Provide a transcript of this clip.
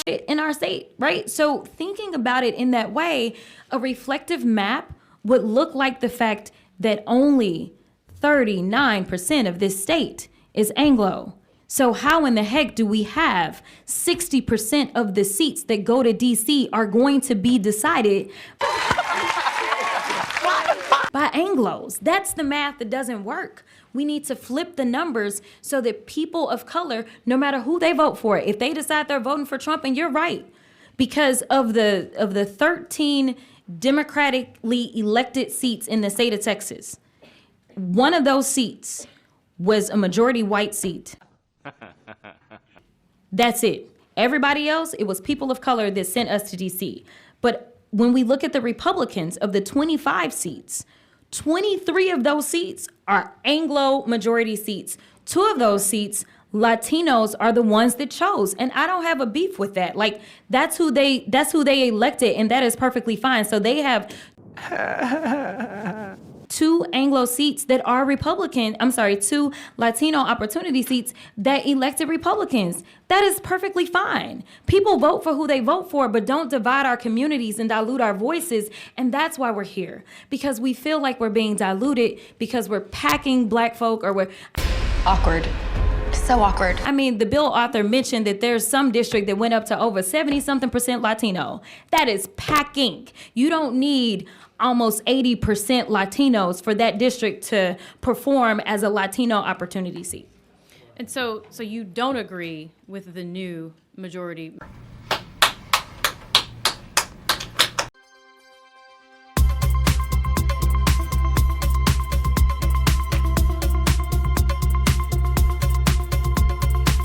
in our state, right? So thinking about it in that way, a reflective map would look like the fact that only 39% of this state is Anglo. So how in the heck do we have 60% of the seats that go to DC are going to be decided by Anglos? That's the math that doesn't work. We need to flip the numbers so that people of color, no matter who they vote for, if they decide they're voting for Trump, and you're right, because of the 13 democratically elected seats in the state of Texas, one of those seats was a majority white seat. That's it. Everybody else, it was people of color that sent us to DC. But when we look at the Republicans, of the 25 seats, 23 of those seats are Anglo majority seats. 2 of those seats, Latinos are the ones that chose. And I don't have a beef with that. Like, that's who they elected, and that is perfectly fine. So they have 2 Anglo seats that are Republican. 2 Latino opportunity seats that elected Republicans. That is perfectly fine. People vote for who they vote for, but don't divide our communities and dilute our voices. And that's why we're here. Because we feel like we're being diluted because we're packing black folk, or we're awkward. So awkward. I mean, the bill author mentioned that there's some district that went up to over 70-something% Latino. That is packing. You don't need almost 80% Latinos for that district to perform as a Latino opportunity seat. And so you don't agree with the new majority?